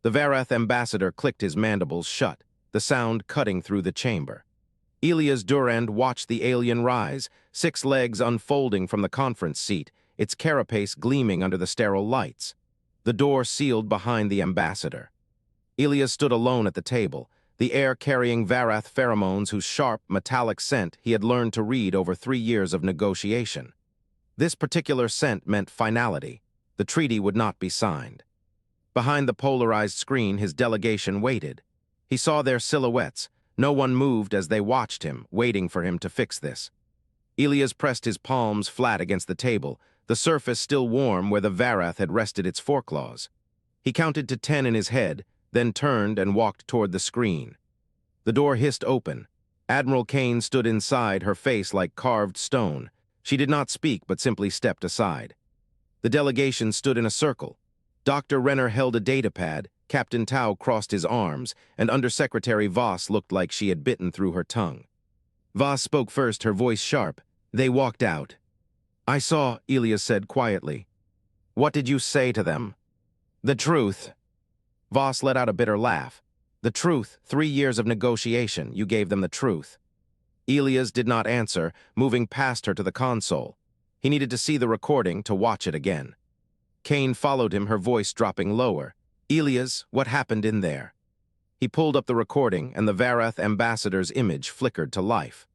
The Varath ambassador clicked his mandibles shut, the sound cutting through the chamber. Elias Durand watched the alien rise, 6 legs unfolding from the conference seat, its carapace gleaming under the sterile lights. The door sealed behind the ambassador. Elias stood alone at the table, the air carrying Varath pheromones whose sharp, metallic scent he had learned to read over 3 years of negotiation. This particular scent meant finality. The treaty would not be signed. Behind the polarized screen, his delegation waited. He saw their silhouettes. No one moved as they watched him, waiting for him to fix this. Elias pressed his palms flat against the table, the surface still warm where the Varath had rested its foreclaws. He counted to 10 in his head, then turned and walked toward the screen. The door hissed open. Admiral Kane stood inside, her face like carved stone. She did not speak, but simply stepped aside. The delegation stood in a circle. Dr. Renner held a datapad, Captain Tau crossed his arms, and Undersecretary Voss looked like she had bitten through her tongue. Voss spoke first, her voice sharp. They walked out. "I saw," Elias said quietly. "What did you say to them?" "The truth." Voss let out a bitter laugh. "The truth, 3 years of negotiation, you gave them the truth." Elias did not answer, moving past her to the console. He needed to see the recording, to watch it again. Kane followed him, her voice dropping lower. "Elias, what happened in there?" He pulled up the recording, and the Varath ambassador's image flickered to life.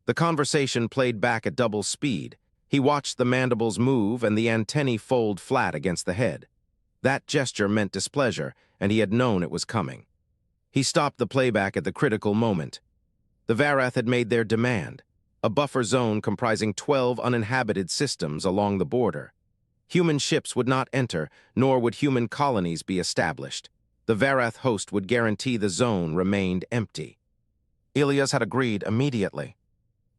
The conversation played back at double speed. He watched the mandibles move and the antennae fold flat against the head. That gesture meant displeasure, and he had known it was coming. He stopped the playback at the critical moment. The Varath had made their demand, a buffer zone comprising 12 uninhabited systems along the border. Human ships would not enter, nor would human colonies be established. The Varath host would guarantee the zone remained empty. Elias had agreed immediately.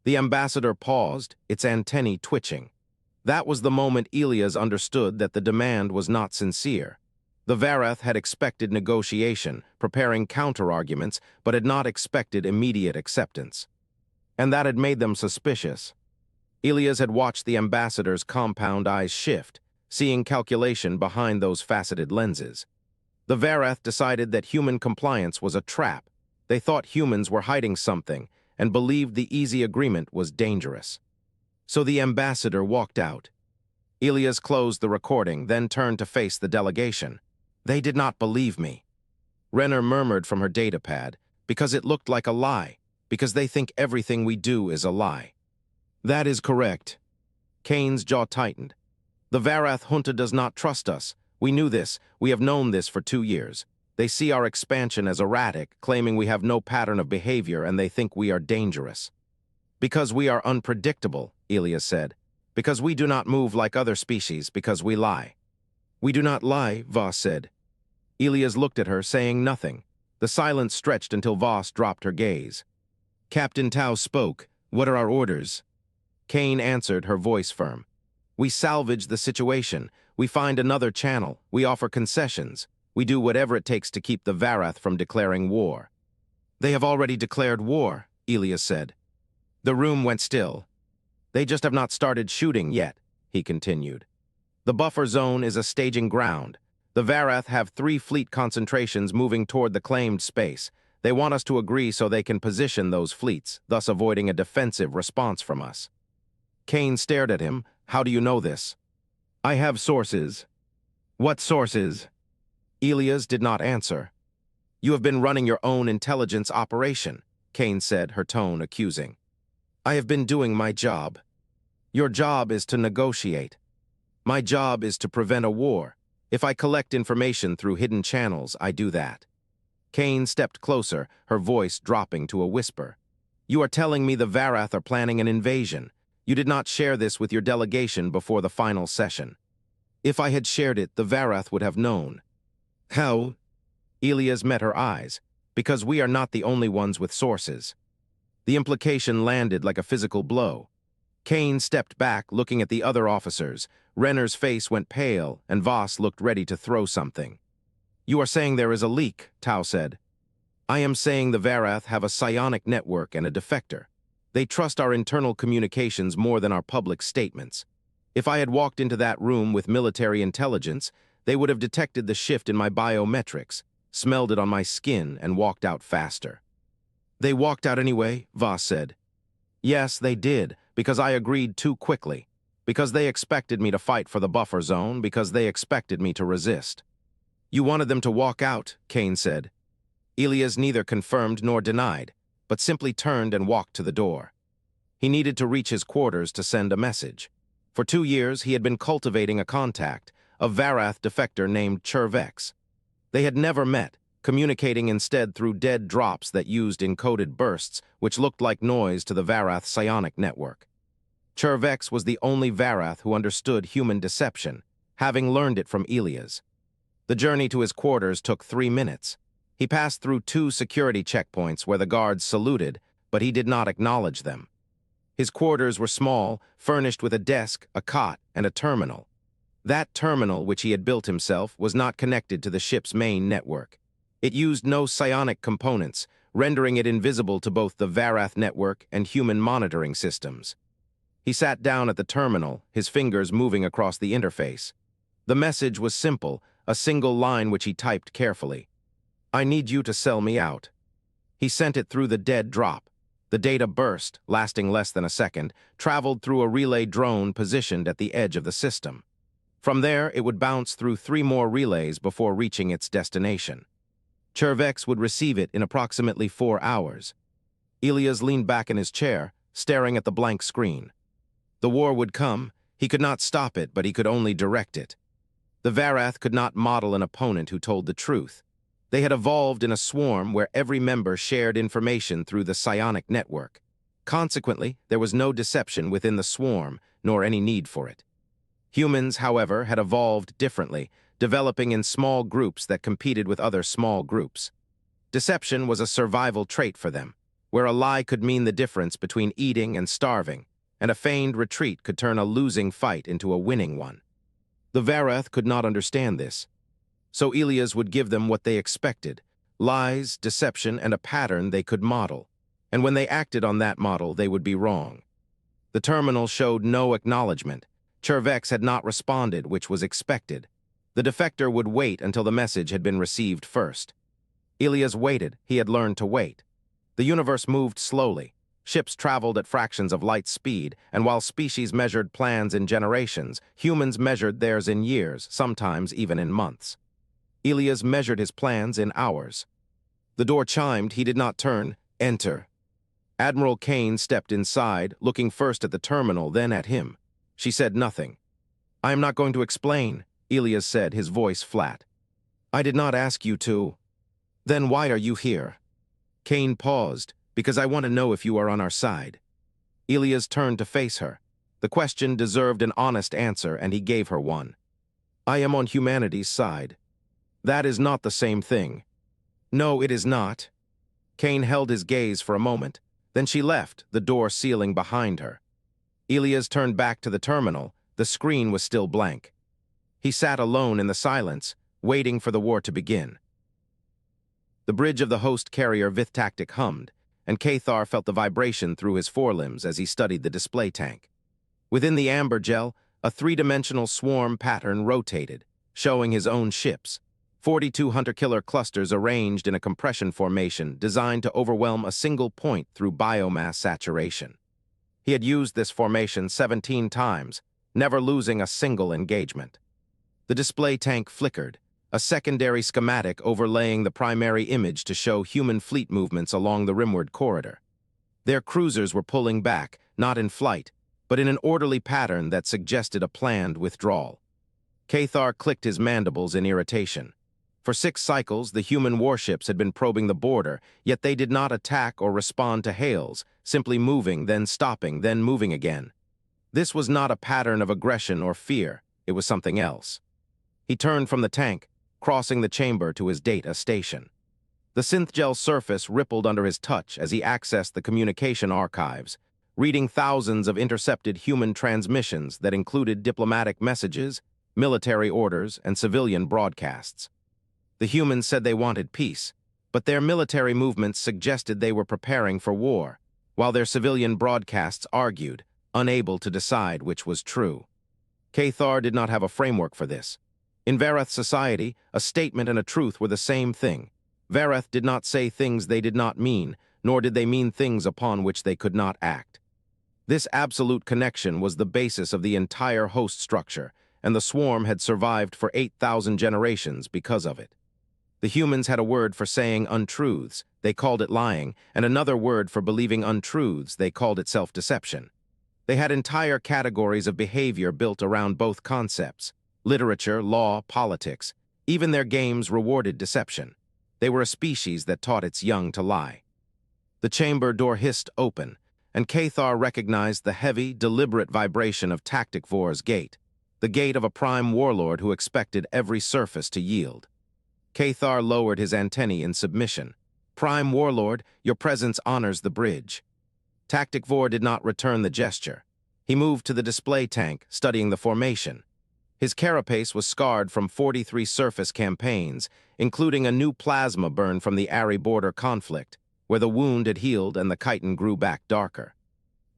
The ambassador paused, its antennae twitching. That was the moment Elias understood that the demand was not sincere. The Varath had expected negotiation, preparing counter-arguments, but had not expected immediate acceptance. And that had made them suspicious. Elias had watched the ambassador's compound eyes shift, seeing calculation behind those faceted lenses. The Varath decided that human compliance was a trap. They thought humans were hiding something, and believed the easy agreement was dangerous. So the ambassador walked out. Elias closed the recording, then turned to face the delegation. "They did not believe me." Renner murmured from her datapad, "Because it looked like a lie, because they think everything we do is a lie." "That is correct." Kane's jaw tightened. "The Varath junta does not trust us. We knew this. We have known this for 2 years. They see our expansion as erratic, claiming we have no pattern of behavior, and they think we are dangerous." "Because we are unpredictable," Elias said. "Because we do not move like other species, because we lie." "We do not lie," Voss said. Elias looked at her, saying nothing. The silence stretched until Voss dropped her gaze. Captain Tau spoke. "What are our orders?" Kane answered, her voice firm. "We salvage the situation. We find another channel. We offer concessions. We do whatever it takes to keep the Varath from declaring war." "They have already declared war," Elias said. The room went still. "They just have not started shooting yet," he continued. "The buffer zone is a staging ground. The Varath have 3 fleet concentrations moving toward the claimed space. They want us to agree so they can position those fleets, thus avoiding a defensive response from us." Kane stared at him. "How do you know this?" "I have sources." "What sources?" Elias did not answer. "You have been running your own intelligence operation," Kane said, her tone accusing. "I have been doing my job. Your job is to negotiate. My job is to prevent a war. If I collect information through hidden channels, I do that." Kane stepped closer, her voice dropping to a whisper. "You are telling me the Varath are planning an invasion. You did not share this with your delegation before the final session. If I had shared it, the Varath would have known." "How?" Elias met her eyes. "Because we are not the only ones with sources." The implication landed like a physical blow. Kane stepped back, looking at the other officers. Renner's face went pale, and Voss looked ready to throw something. "You are saying there is a leak," Tau said. "I am saying the Varath have a psionic network and a defector. They trust our internal communications more than our public statements. If I had walked into that room with military intelligence, they would have detected the shift in my biometrics. smelled it on my skin, and walked out faster. They walked out anyway, Voss said. Yes, they did, because I agreed too quickly. Because they expected me to fight for the buffer zone, because they expected me to resist. You wanted them to walk out, Kane said. Elias neither confirmed nor denied, but simply turned and walked to the door. He needed to reach his quarters to send a message. For 2 years, he had been cultivating a contact, a Varath defector named Chervex. They had never met, communicating instead through dead drops that used encoded bursts, which looked like noise to the Varath psionic network. Chervex was the only Varath who understood human deception, having learned it from Elias. The journey to his quarters took 3 minutes. He passed through 2 security checkpoints where the guards saluted, but he did not acknowledge them. His quarters were small, furnished with a desk, a cot, and a terminal. That terminal, which he had built himself, was not connected to the ship's main network. It used no psionic components, rendering it invisible to both the Varath network and human monitoring systems. He sat down at the terminal, his fingers moving across the interface. The message was simple, a single line which he typed carefully. I need you to sell me out. He sent it through the dead drop. The data burst, lasting less than a second, traveled through a relay drone positioned at the edge of the system. From there, it would bounce through 3 more relays before reaching its destination. Chervex would receive it in approximately 4 hours. Elias leaned back in his chair, staring at the blank screen. The war would come. He could not stop it, but he could only direct it. The Varath could not model an opponent who told the truth. They had evolved in a swarm where every member shared information through the psionic network. Consequently, there was no deception within the swarm, nor any need for it. Humans, however, had evolved differently, developing in small groups that competed with other small groups. Deception was a survival trait for them, where a lie could mean the difference between eating and starving, and a feigned retreat could turn a losing fight into a winning one. The Varath could not understand this. So Elias would give them what they expected, lies, deception, and a pattern they could model. And when they acted on that model, they would be wrong. The terminal showed no acknowledgement. Chervex had not responded, which was expected. The defector would wait until the message had been received first. Elias waited. He had learned to wait. The universe moved slowly. Ships traveled at fractions of light speed, and while species measured plans in generations, humans measured theirs in years, sometimes even in months. Elias measured his plans in hours. The door chimed. He did not turn. Enter. Admiral Kane stepped inside, looking first at the terminal, then at him. She said nothing. I am not going to explain, Elias said, his voice flat. I did not ask you to. Then why are you here? Kane paused. Because I want to know if you are on our side. Elias turned to face her. The question deserved an honest answer, and he gave her one. I am on humanity's side. That is not the same thing. No, it is not. Kane held his gaze for a moment. Then she left, the door sealing behind her. Elias turned back to the terminal. The screen was still blank. He sat alone in the silence, waiting for the war to begin. The bridge of the host carrier Vith-Tactic hummed, and Cathar felt the vibration through his forelimbs as he studied the display tank. Within the amber gel, a 3-dimensional swarm pattern rotated, showing his own ships. 42 hunter-killer clusters arranged in a compression formation designed to overwhelm a single point through biomass saturation. He had used this formation 17 times, never losing a single engagement. The display tank flickered, a secondary schematic overlaying the primary image to show human fleet movements along the rimward corridor. Their cruisers were pulling back, not in flight, but in an orderly pattern that suggested a planned withdrawal. Cathar clicked his mandibles in irritation. For 6 cycles, the human warships had been probing the border, yet they did not attack or respond to hails, simply moving, then stopping, then moving again. This was not a pattern of aggression or fear. It was something else. He turned from the tank, crossing the chamber to his data station. The synth-gel surface rippled under his touch as he accessed the communication archives, reading thousands of intercepted human transmissions that included diplomatic messages, military orders, and civilian broadcasts. The humans said they wanted peace, but their military movements suggested they were preparing for war, while their civilian broadcasts argued, unable to decide which was true. Cathar did not have a framework for this. In Varath society, a statement and a truth were the same thing, Varath did not say things they did not mean, nor did they mean things upon which they could not act. This absolute connection was the basis of the entire host structure, and the swarm had survived for 8,000 generations because of it. The humans had a word for saying untruths, they called it lying, and another word for believing untruths, they called it self-deception. They had entire categories of behavior built around both concepts: literature, law, politics. Even their games rewarded deception. They were a species that taught its young to lie. The chamber door hissed open, and Cathar recognized the heavy, deliberate vibration of Tactic Vor's gate, the gate of a prime warlord who expected every surface to yield. Cathar lowered his antennae in submission. "Prime warlord, your presence honors the bridge." Tactic Vor did not return the gesture. He moved to the display tank, studying the formation. His carapace was scarred from 43 surface campaigns, including a new plasma burn from the Ari border conflict, where the wound had healed and the chitin grew back darker.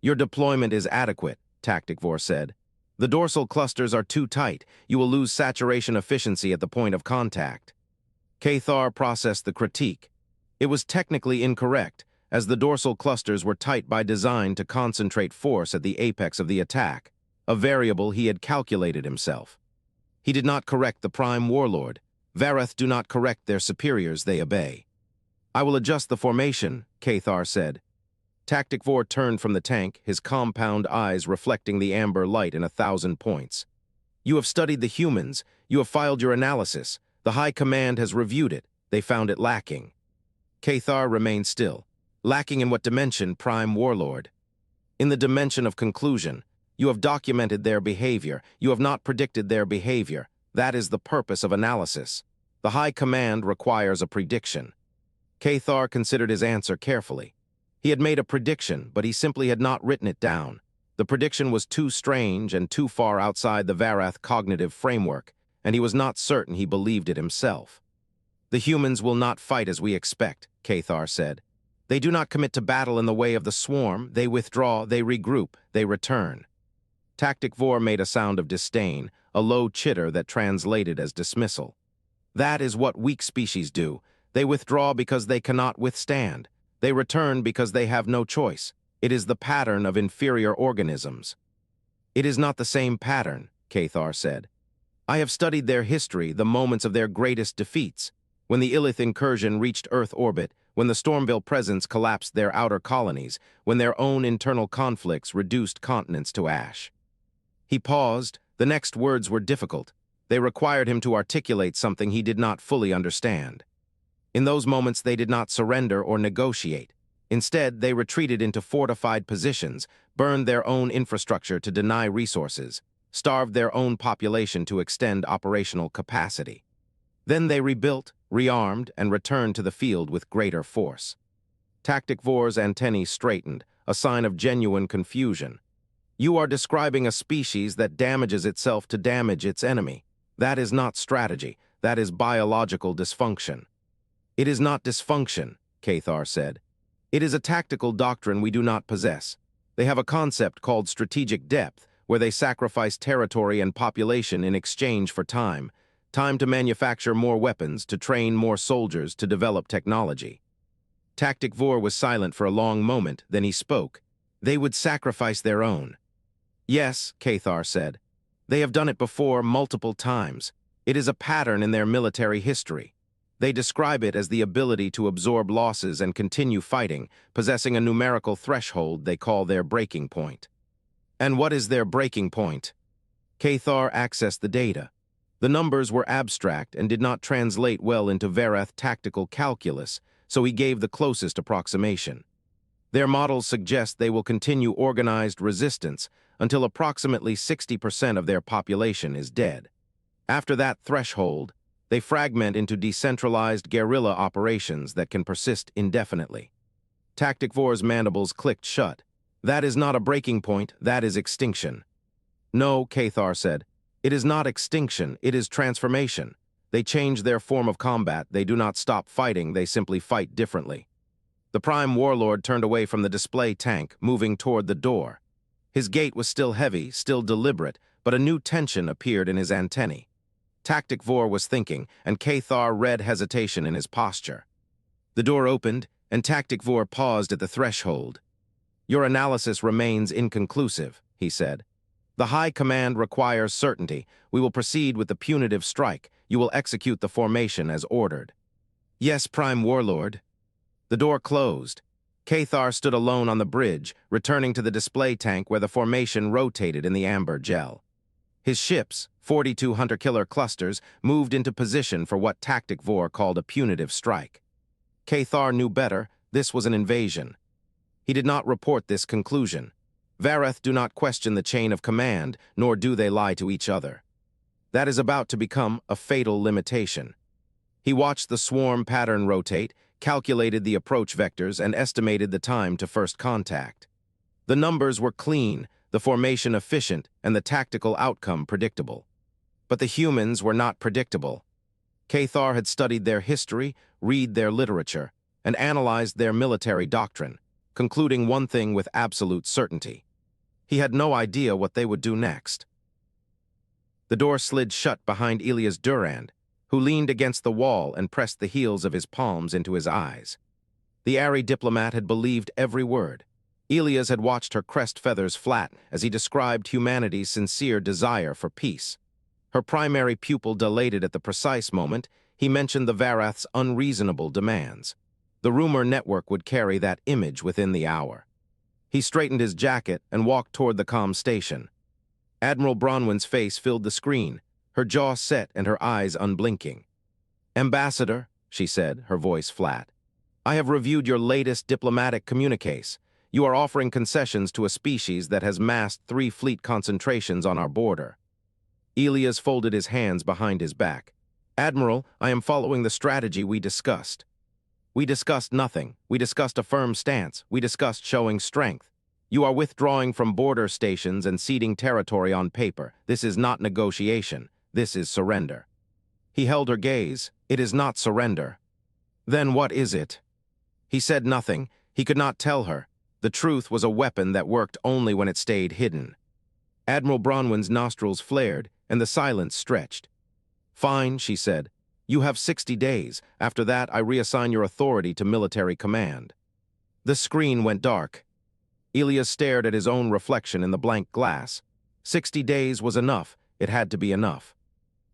"Your deployment is adequate," Tactic Vor said. "The dorsal clusters are too tight. You will lose saturation efficiency at the point of contact." Cathar processed the critique. It was technically incorrect, as the dorsal clusters were tight by design to concentrate force at the apex of the attack, a variable he had calculated himself. He did not correct the Prime Warlord. Varath do not correct their superiors, they obey. "I will adjust the formation," Cathar said. Tactic Vor turned from the tank, his compound eyes reflecting the amber light in 1,000 points. "You have studied the humans. You have filed your analysis. The High Command has reviewed it. They found it lacking." Cathar remained still. "Lacking in what dimension, Prime Warlord?" "In the dimension of conclusion. You have documented their behavior. You have not predicted their behavior. That is the purpose of analysis. The High Command requires a prediction." Cathar considered his answer carefully. He had made a prediction, but he simply had not written it down. The prediction was too strange and too far outside the Varath cognitive framework, and he was not certain he believed it himself. "The humans will not fight as we expect," Cathar said. "They do not commit to battle in the way of the swarm. They withdraw, they regroup, they return." Tactic Vor made a sound of disdain, a low chitter that translated as dismissal. "That is what weak species do. They withdraw because they cannot withstand. They return because they have no choice. It is the pattern of inferior organisms." "It is not the same pattern," Cathar said. "I have studied their history, the moments of their greatest defeats. When the Illith incursion reached Earth orbit, when the Stormville presence collapsed their outer colonies, when their own internal conflicts reduced continents to ash." He paused. The next words were difficult. They required him to articulate something he did not fully understand. In those moments they did not surrender or negotiate. Instead, they retreated into fortified positions, burned their own infrastructure to deny resources, starved their own population to extend operational capacity. Then they rebuilt, rearmed, and returned to the field with greater force. Tactic Vor's antennae straightened, a sign of genuine confusion. "You are describing a species that damages itself to damage its enemy. That is not strategy. That is biological dysfunction." "It is not dysfunction," Cathar said. "It is a tactical doctrine we do not possess. They have a concept called strategic depth, where they sacrifice territory and population in exchange for time. Time to manufacture more weapons, to train more soldiers, to develop technology." Tactic Vor was silent for a long moment, then he spoke. "They would sacrifice their own." "Yes," Cathar said. "They have done it before, multiple times. It is a pattern in their military history. They describe it as the ability to absorb losses and continue fighting, possessing a numerical threshold they call their breaking point." "And what is their breaking point?" Cathar accessed the data. The numbers were abstract and did not translate well into Varath tactical calculus, so he gave the closest approximation. "Their models suggest they will continue organized resistance until approximately 60% of their population is dead. After that threshold, they fragment into decentralized guerrilla operations that can persist indefinitely." Tactic Vor's mandibles clicked shut. "That is not a breaking point, that is extinction." "No," Cathar said. "It is not extinction, it is transformation. They change their form of combat, they do not stop fighting, they simply fight differently." The Prime Warlord turned away from the display tank, moving toward the door. His gait was still heavy, still deliberate, but a new tension appeared in his antennae. Tactic Vor was thinking, and Cathar read hesitation in his posture. The door opened, and Tactic Vor paused at the threshold. "Your analysis remains inconclusive," he said. "The High Command requires certainty. We will proceed with the punitive strike. You will execute the formation as ordered." "Yes, Prime Warlord." The door closed. Cathar stood alone on the bridge, returning to the display tank where the formation rotated in the amber gel. His ships, 42 hunter-killer clusters, moved into position for what Tactic Vor called a punitive strike. Cathar knew better. This was an invasion. He did not report this conclusion. Varath do not question the chain of command, nor do they lie to each other. That is about to become a fatal limitation. He watched the swarm pattern rotate, calculated the approach vectors, and estimated the time to first contact. The numbers were clean, the formation efficient, and the tactical outcome predictable. But the humans were not predictable. Cathar had studied their history, read their literature, and analyzed their military doctrine, concluding one thing with absolute certainty. He had no idea what they would do next. The door slid shut behind Elias Durand, who leaned against the wall and pressed the heels of his palms into his eyes. The airy diplomat had believed every word. Elias had watched her crest feathers flat as he described humanity's sincere desire for peace. Her primary pupil dilated at the precise moment he mentioned the Varath's unreasonable demands. The rumor network would carry that image within the hour. He straightened his jacket and walked toward the comm station. Admiral Bronwyn's face filled the screen, her jaw set and her eyes unblinking. "Ambassador," she said, her voice flat, "I have reviewed your latest diplomatic communiques. You are offering concessions to a species that has massed 3 fleet concentrations on our border." Elias folded his hands behind his back. "Admiral, I am following the strategy we discussed." "We discussed nothing. We discussed a firm stance. We discussed showing strength. You are withdrawing from border stations and ceding territory on paper. This is not negotiation. This is surrender." He held her gaze. "It is not surrender." "Then what is it?" He said nothing. He could not tell her. The truth was a weapon that worked only when it stayed hidden. Admiral Bronwyn's nostrils flared, and the silence stretched. "Fine," she said. "You have 60 days. After that, I reassign your authority to military command." The screen went dark. Elias stared at his own reflection in the blank glass. 60 days was enough. It had to be enough.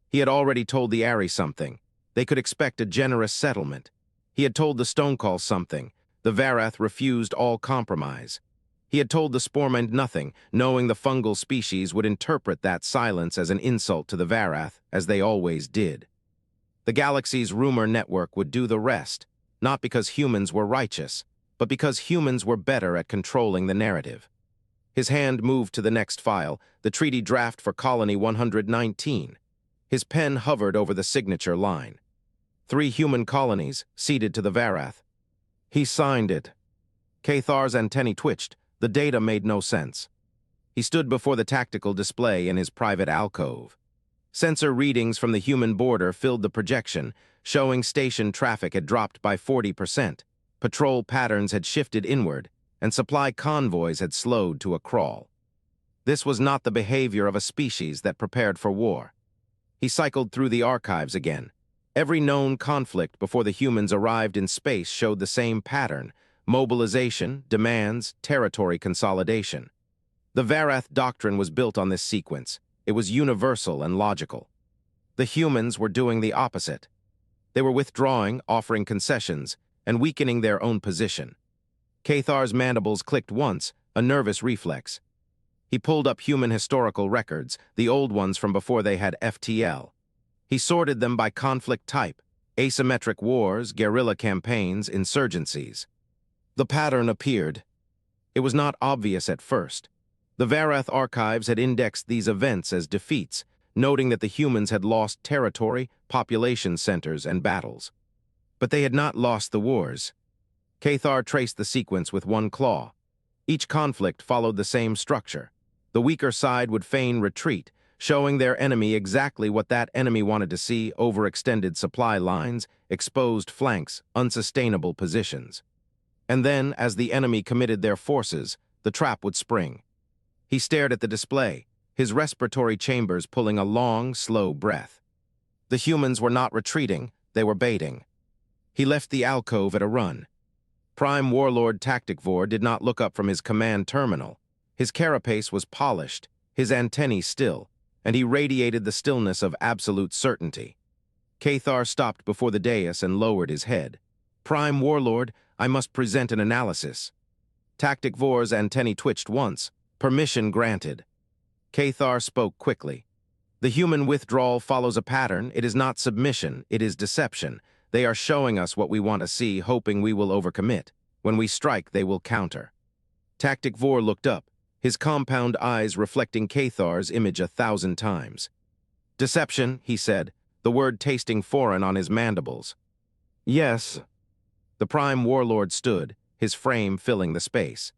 He had already told the Ari something. They could expect a generous settlement. He had told the Stonecall something. The Varath refused all compromise. He had told the Sporemand nothing, knowing the fungal species would interpret that silence as an insult to the Varath, as they always did. The galaxy's rumor network would do the rest, not because humans were righteous, but because humans were better at controlling the narrative. His hand moved to the next file, the treaty draft for Colony 119. His pen hovered over the signature line. 3 human colonies, ceded to the Varath. He signed it. Cathar's antennae twitched. The data made no sense. He stood before the tactical display in his private alcove. Sensor readings from the human border filled the projection, showing station traffic had dropped by 40%, patrol patterns had shifted inward, and supply convoys had slowed to a crawl. This was not the behavior of a species that prepared for war. He cycled through the archives again. Every known conflict before the humans arrived in space showed the same pattern: mobilization, demands, territory consolidation. The Varath doctrine was built on this sequence. It was universal and logical. The humans were doing the opposite. They were withdrawing, offering concessions, and weakening their own position. Cathar's mandibles clicked once, a nervous reflex. He pulled up human historical records, the old ones from before they had FTL. He sorted them by conflict type: asymmetric wars, guerrilla campaigns, insurgencies. The pattern appeared. It was not obvious at first. The Varath archives had indexed these events as defeats, noting that the humans had lost territory, population centers, and battles. But they had not lost the wars. Cathar traced the sequence with one claw. Each conflict followed the same structure. The weaker side would feign retreat, showing their enemy exactly what that enemy wanted to see: overextended supply lines, exposed flanks, unsustainable positions. And then, as the enemy committed their forces, the trap would spring. He stared at the display, his respiratory chambers pulling a long, slow breath. The humans were not retreating, they were baiting. He left the alcove at a run. Prime Warlord Tactic Vor did not look up from his command terminal. His carapace was polished, his antennae still, and he radiated the stillness of absolute certainty. Cathar stopped before the dais and lowered his head. Prime Warlord, I must present an analysis. Tactic Vor's antennae twitched once. Permission granted. Cathar spoke quickly. The human withdrawal follows a pattern. It is not submission, it is deception. They are showing us what we want to see, hoping we will overcommit. When we strike, they will counter. Tactic Vor looked up, his compound eyes reflecting Cathar's image 1,000 times. Deception, he said, the word tasting foreign on his mandibles. Yes. The Prime Warlord stood, his frame filling the space.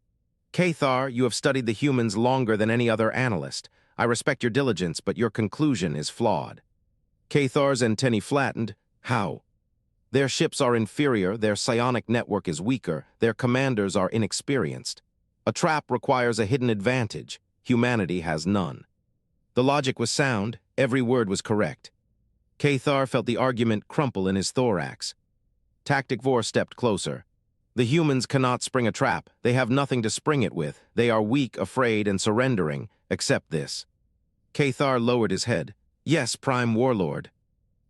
Cathar, you have studied the humans longer than any other analyst. I respect your diligence, but your conclusion is flawed. Cathar's antennae flattened. How? Their ships are inferior, their psionic network is weaker, their commanders are inexperienced. A trap requires a hidden advantage. Humanity has none. The logic was sound, every word was correct. Cathar felt the argument crumple in his thorax. Tactic Vor stepped closer. The humans cannot spring a trap. They have nothing to spring it with. They are weak, afraid, and surrendering. Accept this. Cathar lowered his head. Yes, Prime Warlord.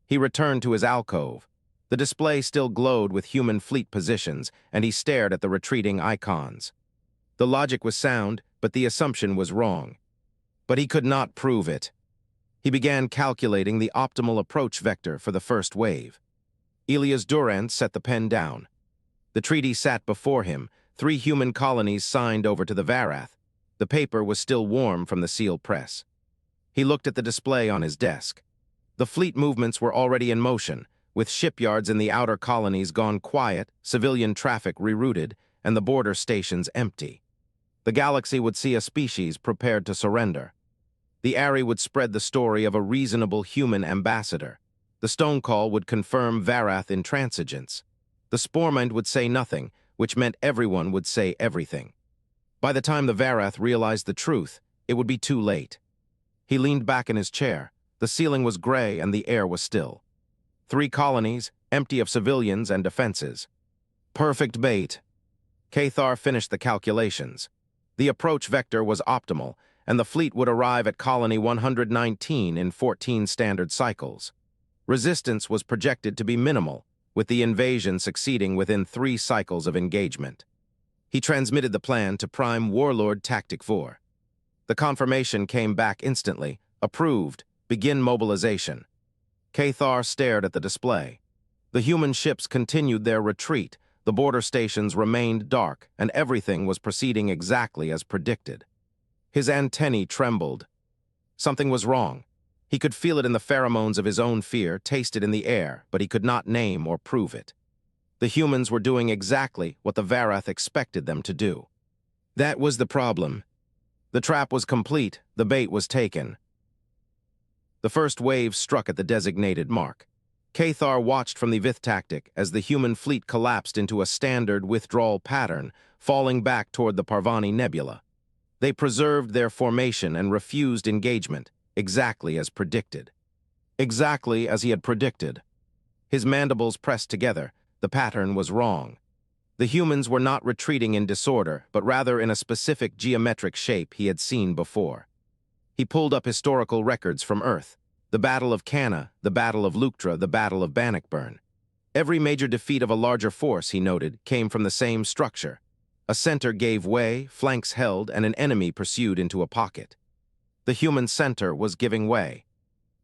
He returned to his alcove. The display still glowed with human fleet positions, and he stared at the retreating icons. The logic was sound, but the assumption was wrong. But he could not prove it. He began calculating the optimal approach vector for the first wave. Elias Durand set the pen down. The treaty sat before him, 3 human colonies signed over to the Varath. The paper was still warm from the seal press. He looked at the display on his desk. The fleet movements were already in motion, with shipyards in the outer colonies gone quiet, civilian traffic rerouted, and the border stations empty. The galaxy would see a species prepared to surrender. The Ari would spread the story of a reasonable human ambassador. The stone call would confirm Varath intransigence. The Sporemind would say nothing, which meant everyone would say everything. By the time the Varath realized the truth, it would be too late. He leaned back in his chair. The ceiling was gray and the air was still. 3 colonies, empty of civilians and defenses. Perfect bait. Cathar finished the calculations. The approach vector was optimal, and the fleet would arrive at colony 119 in 14 standard cycles. Resistance was projected to be minimal, with the invasion succeeding within 3 cycles of engagement. He transmitted the plan to Prime Warlord Tactic Vor. The confirmation came back instantly. Approved. Begin mobilization. Cathar stared at the display. The human ships continued their retreat, the border stations remained dark, and everything was proceeding exactly as predicted. His antennae trembled. Something was wrong. He could feel it in the pheromones of his own fear, taste it in the air, but he could not name or prove it. The humans were doing exactly what the Varath expected them to do. That was the problem. The trap was complete, the bait was taken. The first wave struck at the designated mark. Cathar watched from the Vith tactic as the human fleet collapsed into a standard withdrawal pattern, falling back toward the Parvani Nebula. They preserved their formation and refused engagement, exactly as predicted. Exactly as he had predicted. His mandibles pressed together. The pattern was wrong. The humans were not retreating in disorder, but rather in a specific geometric shape he had seen before. He pulled up historical records from Earth. The Battle of Cana, the Battle of Leuctra, the Battle of Bannockburn. Every major defeat of a larger force, he noted, came from the same structure. A center gave way, flanks held, and an enemy pursued into a pocket. The human center was giving way.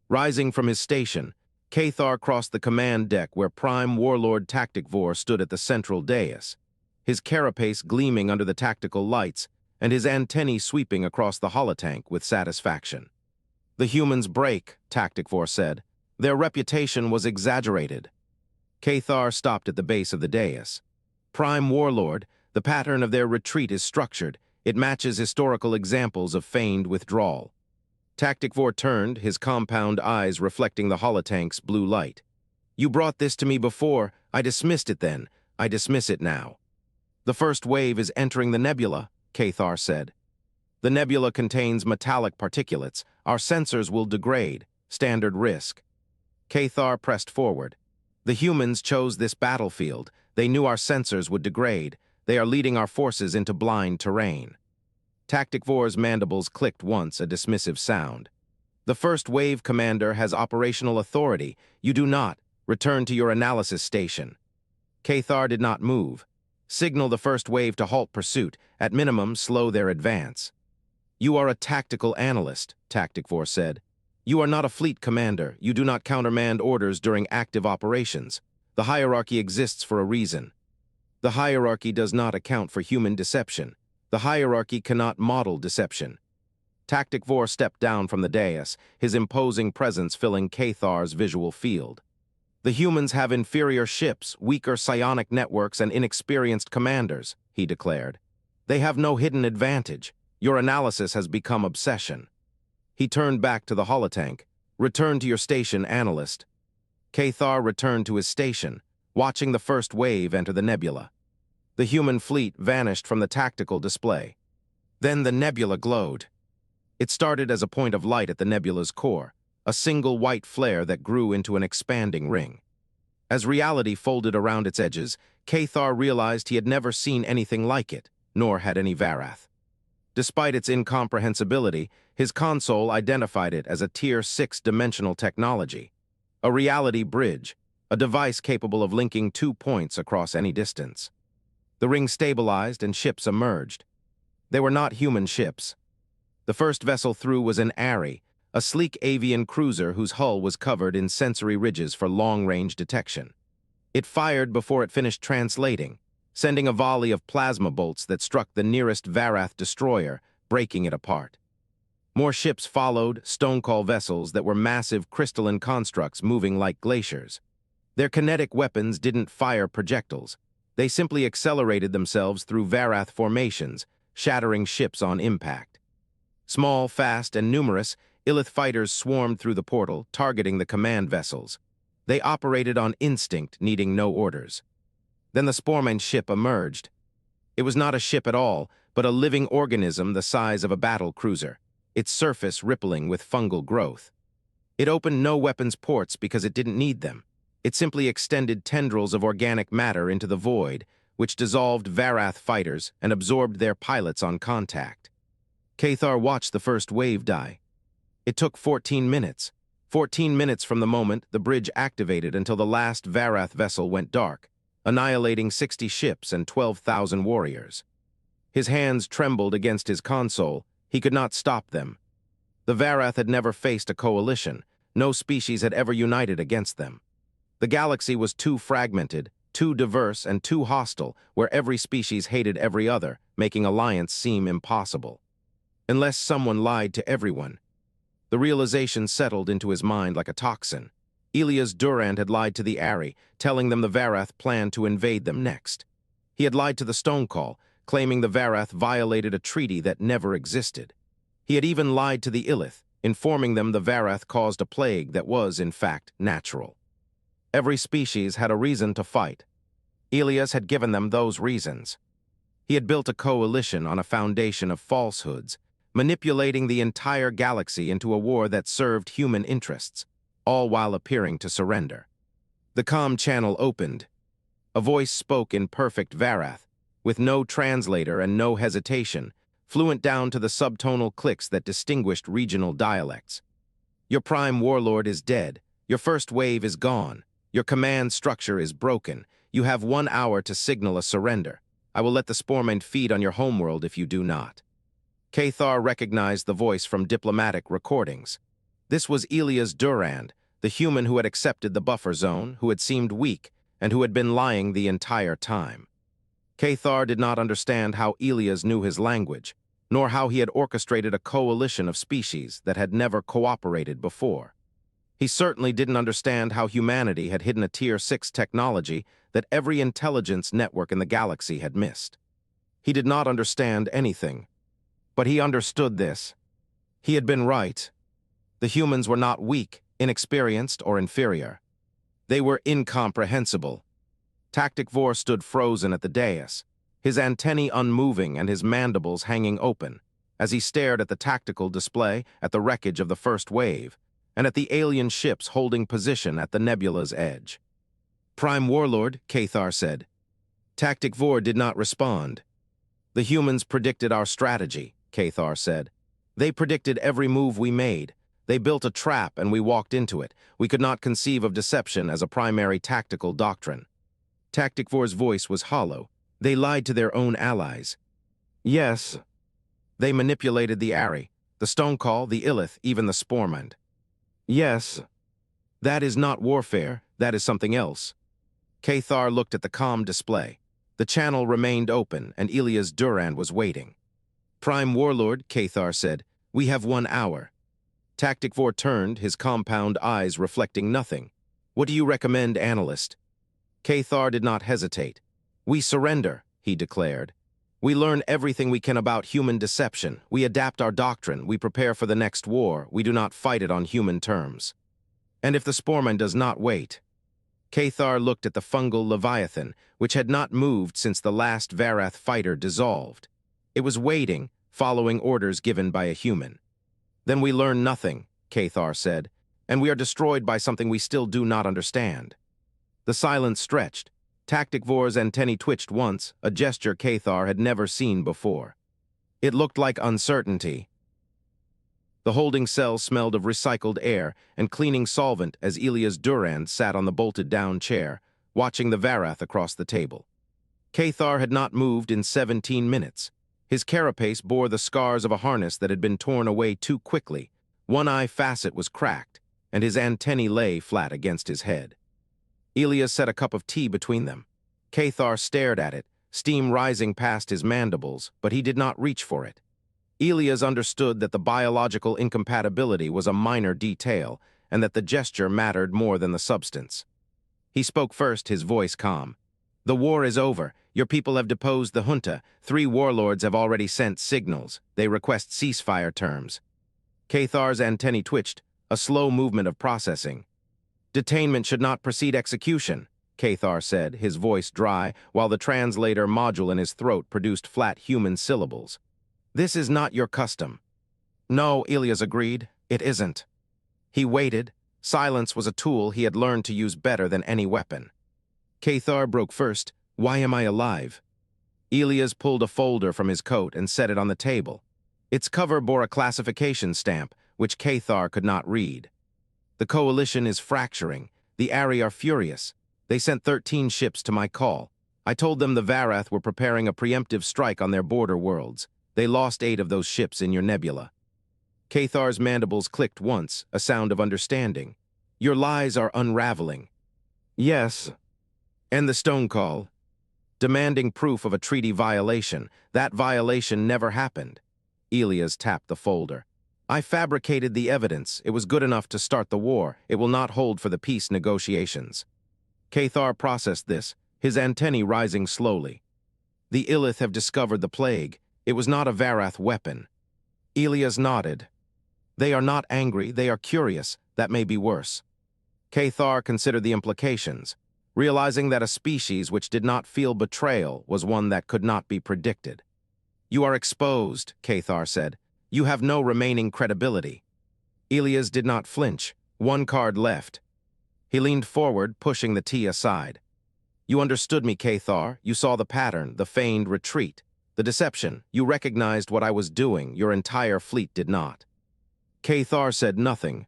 Rising from his station, Cathar crossed the command deck where Prime Warlord Tactic Vor stood at the central dais, his carapace gleaming under the tactical lights, and his antennae sweeping across the holotank with satisfaction. The humans break, Tactic Vor said. Their reputation was exaggerated. Cathar stopped at the base of the dais. Prime Warlord, the pattern of their retreat is structured. It matches historical examples of feigned withdrawal. Tactic Vor turned, his compound eyes reflecting the holotank's blue light. You brought this to me before. I dismissed it then. I dismiss it now. The first wave is entering the nebula, Cathar said. The nebula contains metallic particulates. Our sensors will degrade. Standard risk. Cathar pressed forward. The humans chose this battlefield. They knew our sensors would degrade. They are leading our forces into blind terrain. Tactic Vor's mandibles clicked once, a dismissive sound. The first wave commander has operational authority. You do not. Return to your analysis station. Cathar did not move. Signal the first wave to halt pursuit. At minimum, slow their advance. You are a tactical analyst, Tactic Vor said. You are not a fleet commander. You do not countermand orders during active operations. The hierarchy exists for a reason. The hierarchy does not account for human deception. The hierarchy cannot model deception. Tactic Vor stepped down from the dais, his imposing presence filling Cathar's visual field. The humans have inferior ships, weaker psionic networks, and inexperienced commanders, he declared. They have no hidden advantage. Your analysis has become obsession. He turned back to the holotank. Return to your station, analyst. Cathar returned to his station, watching the first wave enter the nebula. The human fleet vanished from the tactical display. Then the nebula glowed. It started as a point of light at the nebula's core, a single white flare that grew into an expanding ring. As reality folded around its edges, Cathar realized he had never seen anything like it, nor had any Varath. Despite its incomprehensibility, his console identified it as a Tier 6 dimensional technology, a reality bridge, a device capable of linking 2 points across any distance. The ring stabilized and ships emerged. They were not human ships. The first vessel through was an Ari, a sleek avian cruiser whose hull was covered in sensory ridges for long-range detection. It fired before it finished translating, sending a volley of plasma bolts that struck the nearest Varath destroyer, breaking it apart. More ships followed, Stonecall vessels that were massive crystalline constructs moving like glaciers. Their kinetic weapons didn't fire projectiles. They simply accelerated themselves through Varath formations, shattering ships on impact. Small, fast, and numerous, Illith fighters swarmed through the portal, targeting the command vessels. They operated on instinct, needing no orders. Then the Sporman ship emerged. It was not a ship at all, but a living organism the size of a battle cruiser, its surface rippling with fungal growth. It opened no weapons ports because it didn't need them. It simply extended tendrils of organic matter into the void, which dissolved Varath fighters and absorbed their pilots on contact. Cathar watched the first wave die. It took 14 minutes. 14 minutes from the moment the bridge activated until the last Varath vessel went dark, annihilating 60 ships and 12,000 warriors. His hands trembled against his console. He could not stop them. The Varath had never faced a coalition. No species had ever united against them. The galaxy was too fragmented, too diverse, and too hostile, where every species hated every other, making alliance seem impossible. Unless someone lied to everyone. The realization settled into his mind like a toxin. Elias Durand had lied to the Ari, telling them the Varath planned to invade them next. He had lied to the Stonecall, claiming the Varath violated a treaty that never existed. He had even lied to the Illith, informing them the Varath caused a plague that was, in fact, natural. Every species had a reason to fight. Elias had given them those reasons. He had built a coalition on a foundation of falsehoods, manipulating the entire galaxy into a war that served human interests, all while appearing to surrender. The comm channel opened. A voice spoke in perfect Varath, with no translator and no hesitation, fluent down to the subtonal clicks that distinguished regional dialects. Your prime warlord is dead. Your first wave is gone. Your command structure is broken. You have 1 hour to signal a surrender. I will let the Sporman feed on your homeworld if you do not. Cathar recognized the voice from diplomatic recordings. This was Elias Durand, the human who had accepted the buffer zone, who had seemed weak, and who had been lying the entire time. Cathar did not understand how Elias knew his language, nor how he had orchestrated a coalition of species that had never cooperated before. He certainly didn't understand how humanity had hidden a Tier 6 technology that every intelligence network in the galaxy had missed. He did not understand anything. But he understood this. He had been right. The humans were not weak, inexperienced, or inferior. They were incomprehensible. Tactic Vor stood frozen at the dais, his antennae unmoving and his mandibles hanging open, as he stared at the tactical display, at the wreckage of the first wave, and at the alien ships holding position at the nebula's edge. Prime Warlord, Cathar said. Tactic Vor did not respond. The humans predicted our strategy, Cathar said. They predicted every move we made. They built a trap and we walked into it. We could not conceive of deception as a primary tactical doctrine. Tactic Vor's voice was hollow. They lied to their own allies. Yes. They manipulated the Ari, the Stonecall, the Illith, even the Spormund. Yes. That is not warfare, that is something else. Cathar looked at the comm display. The channel remained open, and Elias Durand was waiting. Prime Warlord, Cathar said, we have 1 hour. Tactic Vor turned, his compound eyes reflecting nothing. What do you recommend, analyst? Cathar did not hesitate. We surrender, he declared. We learn everything we can about human deception. We adapt our doctrine. We prepare for the next war. We do not fight it on human terms. And if the Sporman does not wait? Cathar looked at the fungal Leviathan, which had not moved since the last Varath fighter dissolved. It was waiting, following orders given by a human. Then we learn nothing, Cathar said, and we are destroyed by something we still do not understand. The silence stretched. Tactic Vor's antennae twitched once, a gesture Cathar had never seen before. It looked like uncertainty. The holding cell smelled of recycled air and cleaning solvent as Elias Durand sat on the bolted-down chair, watching the Varath across the table. Cathar had not moved in 17 minutes. His carapace bore the scars of a harness that had been torn away too quickly. One eye facet was cracked, and his antennae lay flat against his head. Elias set a cup of tea between them. Cathar stared at it, steam rising past his mandibles, but he did not reach for it. Elias understood that the biological incompatibility was a minor detail, and that the gesture mattered more than the substance. He spoke first, his voice calm. The war is over. Your people have deposed the junta. 3 warlords have already sent signals. They request ceasefire terms. Cathar's antennae twitched, a slow movement of processing. Detainment should not precede execution, Cathar said, his voice dry, while the translator module in his throat produced flat human syllables. This is not your custom. No, Elias agreed, it isn't. He waited. Silence was a tool he had learned to use better than any weapon. Cathar broke first. Why am I alive? Elias pulled a folder from his coat and set it on the table. Its cover bore a classification stamp, which Cathar could not read. The coalition is fracturing. The Ari are furious. They sent 13 ships to my call. I told them the Varath were preparing a preemptive strike on their border worlds. They lost 8 of those ships in your nebula. Cathar's mandibles clicked once, a sound of understanding. Your lies are unraveling. Yes. And the Stonecall. Demanding proof of a treaty violation. That violation never happened. Elias tapped the folder. I fabricated the evidence. It was good enough to start the war. It will not hold for the peace negotiations. Cathar processed this, his antennae rising slowly. The Illith have discovered the plague. It was not a Varath weapon. Elias nodded. They are not angry, they are curious. That may be worse. Cathar considered the implications, realizing that a species which did not feel betrayal was one that could not be predicted. You are exposed, Cathar said. You have no remaining credibility. Elias did not flinch. 1 card left. He leaned forward, pushing the tea aside. You understood me, Cathar. You saw the pattern, the feigned retreat, the deception. You recognized what I was doing. Your entire fleet did not. Cathar said nothing.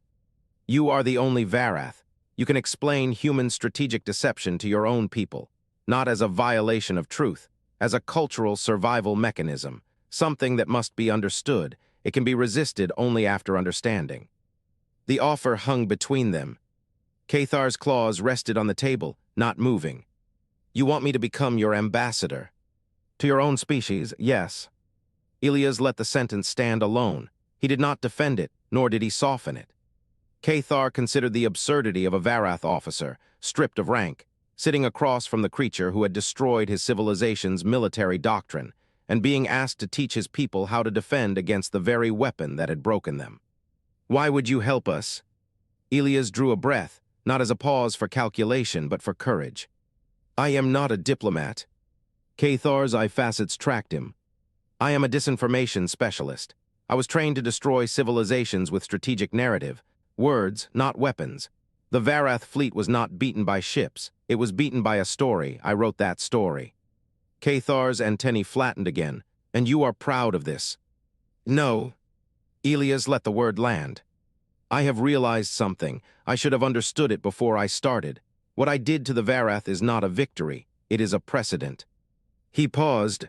You are the only Varath. You can explain human strategic deception to your own people, not as a violation of truth, as a cultural survival mechanism, something that must be understood. It can be resisted only after understanding. The offer hung between them. Cathar's claws rested on the table, not moving. You want me to become your ambassador? To your own species, yes. Elias let the sentence stand alone. He did not defend it, nor did he soften it. Cathar considered the absurdity of a Varath officer, stripped of rank, sitting across from the creature who had destroyed his civilization's military doctrine, and being asked to teach his people how to defend against the very weapon that had broken them. Why would you help us? Elias drew a breath, not as a pause for calculation, but for courage. I am not a diplomat. Cathar's eye facets tracked him. I am a disinformation specialist. I was trained to destroy civilizations with strategic narrative, words, not weapons. The Varath fleet was not beaten by ships. It was beaten by a story. I wrote that story. Cathar's antennae flattened again. And you are proud of this. No. Elias let the word land. I have realized something. I should have understood it before I started. What I did to the Varath is not a victory. It is a precedent. He paused.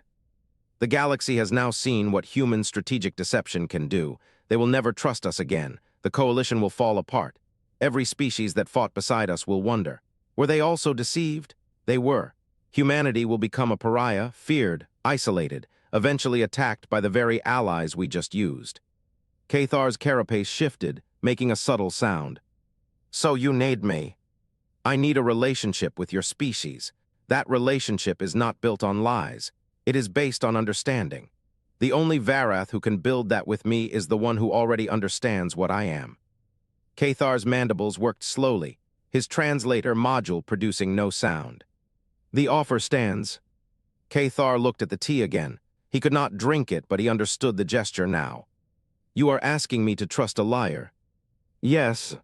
The galaxy has now seen what human strategic deception can do. They will never trust us again. The coalition will fall apart. Every species that fought beside us will wonder. Were they also deceived? They were. Humanity will become a pariah, feared, isolated, eventually attacked by the very allies we just used. Cathar's carapace shifted, making a subtle sound. So you need me. I need a relationship with your species. That relationship is not built on lies. It is based on understanding. The only Varath who can build that with me is the one who already understands what I am. Cathar's mandibles worked slowly, his translator module producing no sound. The offer stands. Cathar looked at the tea again. He could not drink it, but he understood the gesture now. You are asking me to trust a liar. Yes.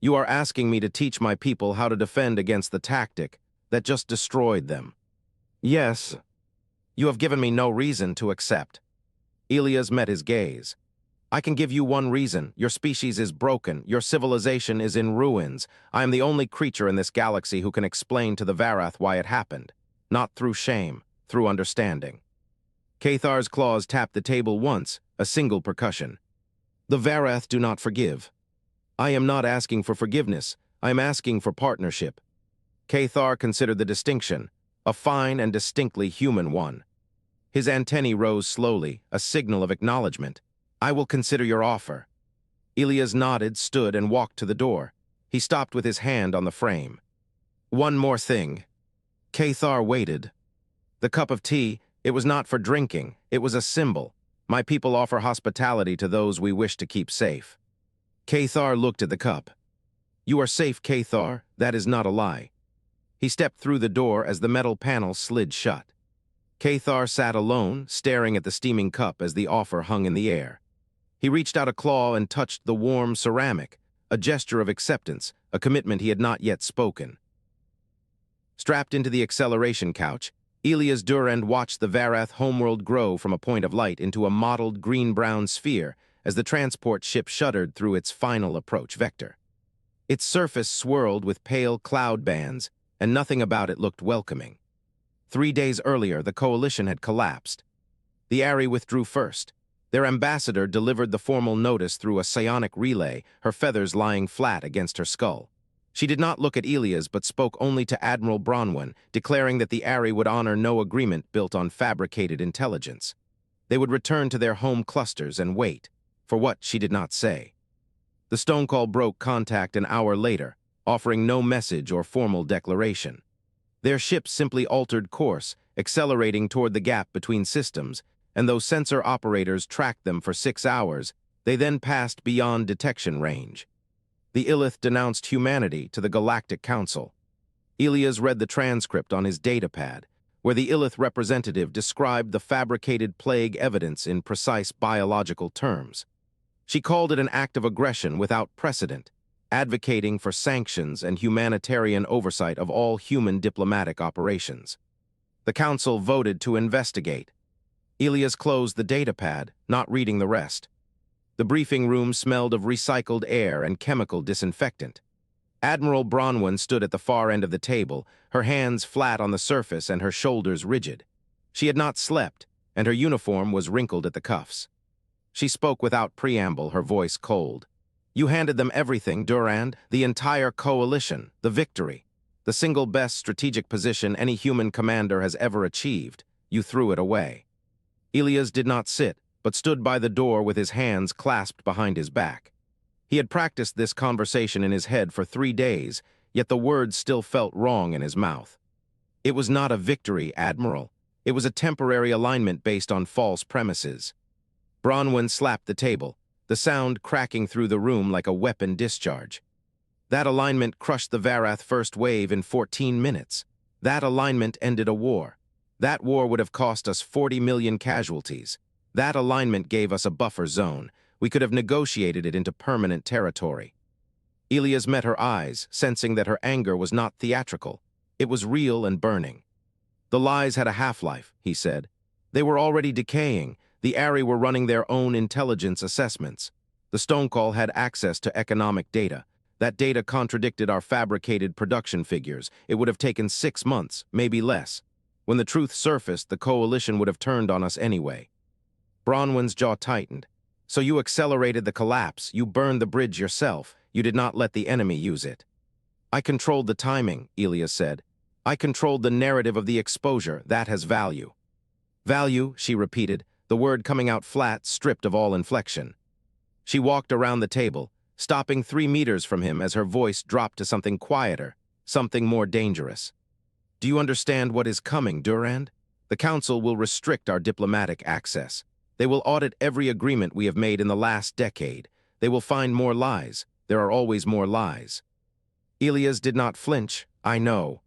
You are asking me to teach my people how to defend against the tactic that just destroyed them. Yes. You have given me no reason to accept. Elias met his gaze. I can give you one reason. Your species is broken. Your civilization is in ruins. I am the only creature in this galaxy who can explain to the Varath why it happened. Not through shame, through understanding. Cathar's claws tapped the table once, a single percussion. The Varath do not forgive. I am not asking for forgiveness. I am asking for partnership. Cathar considered the distinction, a fine and distinctly human one. His antennae rose slowly, a signal of acknowledgement. I will consider your offer. Elias nodded, stood, and walked to the door. He stopped with his hand on the frame. One more thing. Cathar waited. The cup of tea, it was not for drinking. It was a symbol. My people offer hospitality to those we wish to keep safe. Cathar looked at the cup. You are safe, Cathar. That is not a lie. He stepped through the door as the metal panel slid shut. Cathar sat alone, staring at the steaming cup as the offer hung in the air. He reached out a claw and touched the warm ceramic, a gesture of acceptance, a commitment he had not yet spoken. Strapped into the acceleration couch, Elias Durand watched the Varath homeworld grow from a point of light into a mottled green-brown sphere as the transport ship shuddered through its final approach vector. Its surface swirled with pale cloud bands, and nothing about it looked welcoming. 3 days earlier, the coalition had collapsed. The Ari withdrew first. Their ambassador delivered the formal notice through a psionic relay, her feathers lying flat against her skull. She did not look at Elias but spoke only to Admiral Bronwyn, declaring that the Ari would honor no agreement built on fabricated intelligence. They would return to their home clusters and wait. For what, she did not say. The Stonecall broke contact an hour later, offering no message or formal declaration. Their ship simply altered course, accelerating toward the gap between systems, and though sensor operators tracked them for 6 hours, they then passed beyond detection range. The Illith denounced humanity to the Galactic Council. Elias read the transcript on his datapad, where the Illith representative described the fabricated plague evidence in precise biological terms. She called it an act of aggression without precedent, advocating for sanctions and humanitarian oversight of all human diplomatic operations. The Council voted to investigate. Elias closed the datapad, not reading the rest. The briefing room smelled of recycled air and chemical disinfectant. Admiral Bronwyn stood at the far end of the table, her hands flat on the surface and her shoulders rigid. She had not slept, and her uniform was wrinkled at the cuffs. She spoke without preamble, her voice cold. You handed them everything, Durand, the entire coalition, the victory. The single best strategic position any human commander has ever achieved. You threw it away. Elias did not sit, but stood by the door with his hands clasped behind his back. He had practiced this conversation in his head for 3 days, yet the words still felt wrong in his mouth. It was not a victory, Admiral. It was a temporary alignment based on false premises. Bronwyn slapped the table, the sound cracking through the room like a weapon discharge. That alignment crushed the Varath first wave in 14 minutes. That alignment ended a war. That war would have cost us 40 million casualties. That alignment gave us a buffer zone. We could have negotiated it into permanent territory. Elias met her eyes, sensing that her anger was not theatrical. It was real and burning. The lies had a half-life, he said. They were already decaying. The Ari were running their own intelligence assessments. The Stonecall had access to economic data. That data contradicted our fabricated production figures. It would have taken 6 months, maybe less. When the truth surfaced, the coalition would have turned on us anyway. Bronwyn's jaw tightened. So you accelerated the collapse. You burned the bridge yourself. You did not let the enemy use it. I controlled the timing, Elias said. I controlled the narrative of the exposure. That has value. Value, she repeated, the word coming out flat, stripped of all inflection. She walked around the table, stopping 3 meters from him as her voice dropped to something quieter, something more dangerous. Do you understand what is coming, Durand? The Council will restrict our diplomatic access. They will audit every agreement we have made in the last decade. They will find more lies. There are always more lies. Elias did not flinch. I know.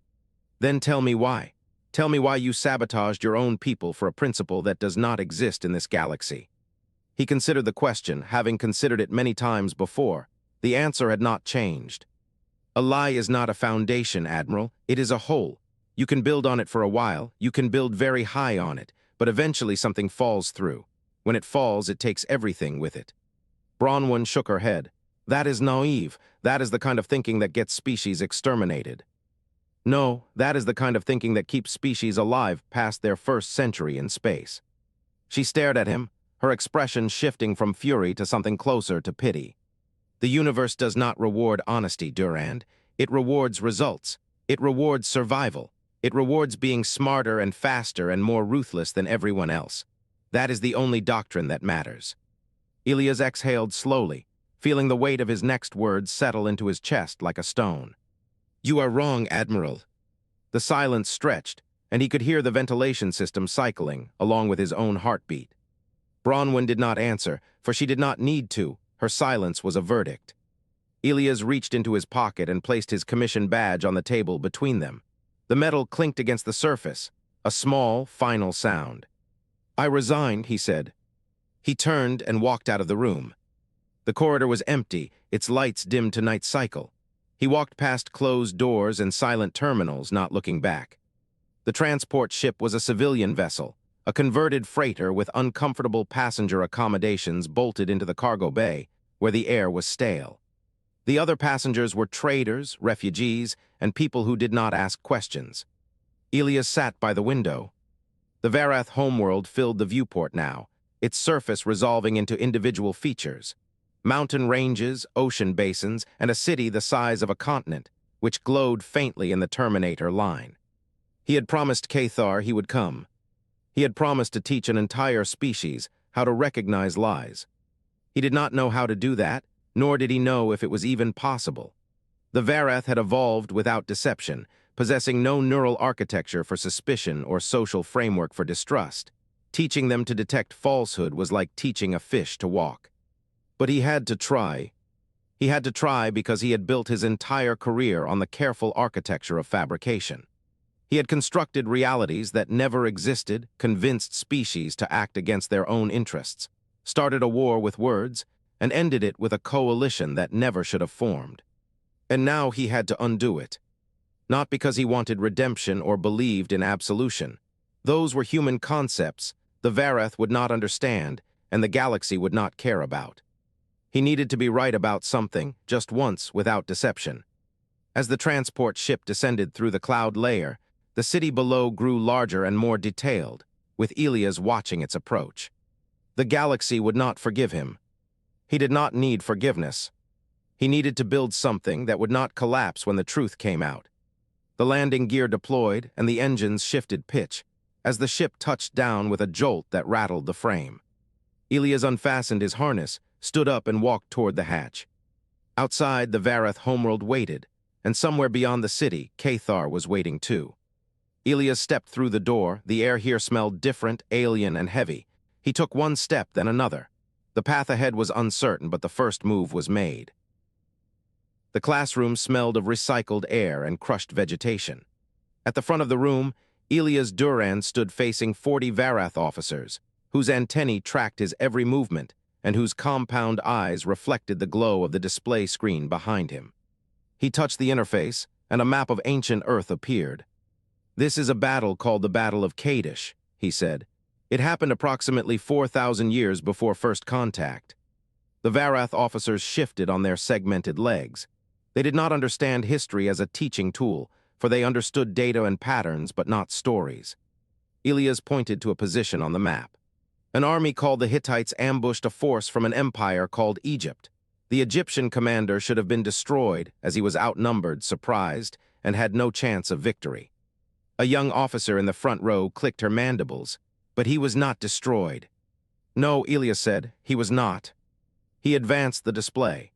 Then tell me why. Tell me why you sabotaged your own people for a principle that does not exist in this galaxy. He considered the question, having considered it many times before. The answer had not changed. A lie is not a foundation, Admiral. It is a whole. You can build on it for a while. You can build very high on it. But eventually something falls through. When it falls, it takes everything with it. Bronwyn shook her head. That is naive. That is the kind of thinking that gets species exterminated. No, that is the kind of thinking that keeps species alive past their first century in space. She stared at him, her expression shifting from fury to something closer to pity. The universe does not reward honesty, Durand. It rewards results. It rewards survival. It rewards being smarter and faster and more ruthless than everyone else. That is the only doctrine that matters. Elias exhaled slowly, feeling the weight of his next words settle into his chest like a stone. You are wrong, Admiral. The silence stretched, and he could hear the ventilation system cycling, along with his own heartbeat. Bronwyn did not answer, for she did not need to. Her silence was a verdict. Elias reached into his pocket and placed his commission badge on the table between them. The metal clinked against the surface, a small, final sound. I resigned, he said. He turned and walked out of the room. The corridor was empty, its lights dimmed to night cycle. He walked past closed doors and silent terminals, not looking back. The transport ship was a civilian vessel, a converted freighter with uncomfortable passenger accommodations bolted into the cargo bay, where the air was stale. The other passengers were traders, refugees, and people who did not ask questions. Elias sat by the window. The Varath homeworld filled the viewport now, its surface resolving into individual features. Mountain ranges, ocean basins, and a city the size of a continent, which glowed faintly in the Terminator line. He had promised Cathar he would come. He had promised to teach an entire species how to recognize lies. He did not know how to do that, nor did he know if it was even possible. The Varath had evolved without deception, possessing no neural architecture for suspicion or social framework for distrust. Teaching them to detect falsehood was like teaching a fish to walk. But he had to try. He had to try because he had built his entire career on the careful architecture of fabrication. He had constructed realities that never existed, convinced species to act against their own interests, started a war with words, and ended it with a coalition that never should have formed. And now he had to undo it. Not because he wanted redemption or believed in absolution. Those were human concepts the Varath would not understand and the galaxy would not care about. He needed to be right about something, just once, without deception. As the transport ship descended through the cloud layer, the city below grew larger and more detailed, with Elias watching its approach. The galaxy would not forgive him. He did not need forgiveness. He needed to build something that would not collapse when the truth came out. The landing gear deployed, and the engines shifted pitch, as the ship touched down with a jolt that rattled the frame. Elias unfastened his harness, stood up and walked toward the hatch. Outside, the Varath homeworld waited, and somewhere beyond the city, Cathar was waiting too. Elias stepped through the door. The air here smelled different, alien, and heavy. He took one step, then another. The path ahead was uncertain, but the first move was made. The classroom smelled of recycled air and crushed vegetation. At the front of the room, Elias Durand stood facing 40 Varath officers, whose antennae tracked his every movement, and whose compound eyes reflected the glow of the display screen behind him. He touched the interface, and a map of ancient Earth appeared. "This is a battle called the Battle of Kadesh," he said. "It happened approximately 4,000 years before first contact." The Varath officers shifted on their segmented legs. They did not understand history as a teaching tool, for they understood data and patterns, but not stories. Elias pointed to a position on the map. An army called the Hittites ambushed a force from an empire called Egypt. The Egyptian commander should have been destroyed, as he was outnumbered, surprised, and had no chance of victory. A young officer in the front row clicked her mandibles, but he was not destroyed. "No," Elias said, "he was not." He advanced the display.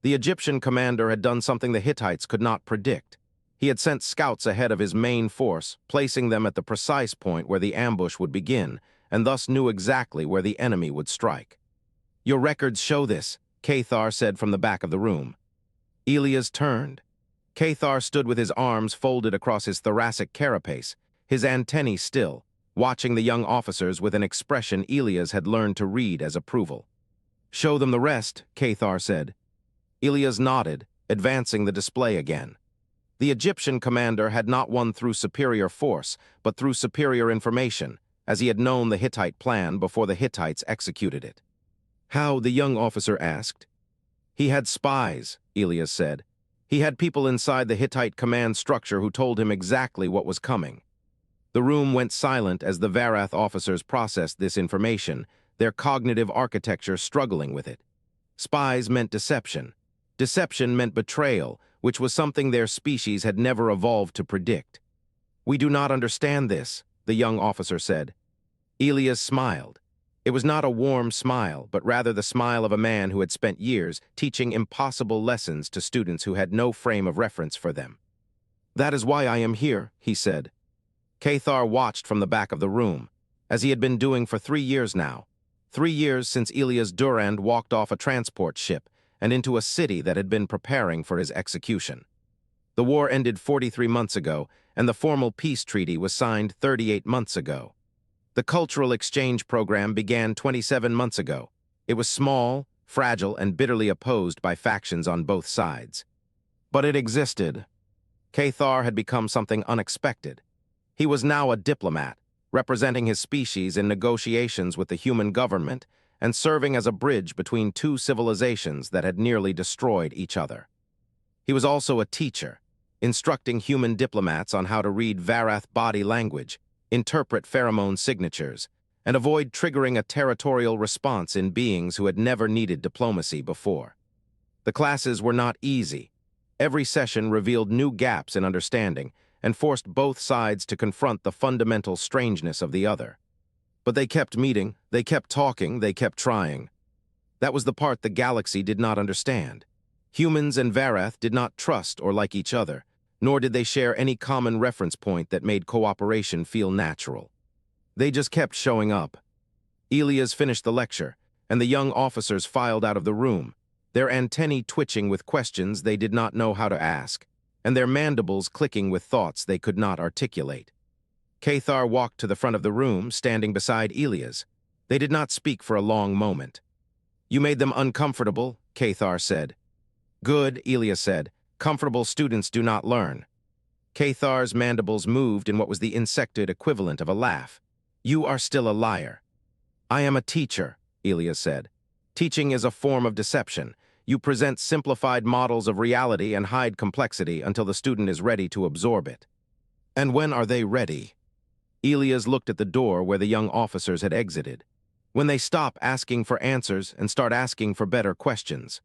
The Egyptian commander had done something the Hittites could not predict. He had sent scouts ahead of his main force, placing them at the precise point where the ambush would begin, and thus knew exactly where the enemy would strike. "Your records show this," Cathar said from the back of the room. Elias turned. Cathar stood with his arms folded across his thoracic carapace, his antennae still, watching the young officers with an expression Elias had learned to read as approval. "Show them the rest," Cathar said. Elias nodded, advancing the display again. The Egyptian commander had not won through superior force, but through superior information, as he had known the Hittite plan before the Hittites executed it. "How?" the young officer asked. "He had spies," Elias said. "He had people inside the Hittite command structure who told him exactly what was coming." The room went silent as the Varath officers processed this information, their cognitive architecture struggling with it. Spies meant deception. Deception meant betrayal, which was something their species had never evolved to predict. "We do not understand this," the young officer said. Elias smiled. It was not a warm smile, but rather the smile of a man who had spent years teaching impossible lessons to students who had no frame of reference for them. "That is why I am here," he said. Cathar watched from the back of the room, as he had been doing for 3 years now. 3 years since Elias Durand walked off a transport ship and into a city that had been preparing for his execution. The war ended 43 months ago, and the formal peace treaty was signed 38 months ago. The cultural exchange program began 27 months ago. It was small, fragile, and bitterly opposed by factions on both sides. But it existed. Cathar had become something unexpected. He was now a diplomat, representing his species in negotiations with the human government and serving as a bridge between two civilizations that had nearly destroyed each other. He was also a teacher, instructing human diplomats on how to read Varath body language, interpret pheromone signatures, and avoid triggering a territorial response in beings who had never needed diplomacy before. The classes were not easy. Every session revealed new gaps in understanding and forced both sides to confront the fundamental strangeness of the other. But they kept meeting, they kept talking, they kept trying. That was the part the galaxy did not understand. Humans and Varath did not trust or like each other, nor did they share any common reference point that made cooperation feel natural. They just kept showing up. Elias finished the lecture, and the young officers filed out of the room, their antennae twitching with questions they did not know how to ask, and their mandibles clicking with thoughts they could not articulate. Cathar walked to the front of the room, standing beside Elias. They did not speak for a long moment. "You made them uncomfortable," Cathar said. "Good," Elias said. "Comfortable students do not learn." Cathar's mandibles moved in what was the Insectoid equivalent of a laugh. "You are still a liar." "I am a teacher," Elias said. "Teaching is a form of deception. You present simplified models of reality and hide complexity until the student is ready to absorb it." "And when are they ready?" Elias looked at the door where the young officers had exited. "When they stop asking for answers and start asking for better questions."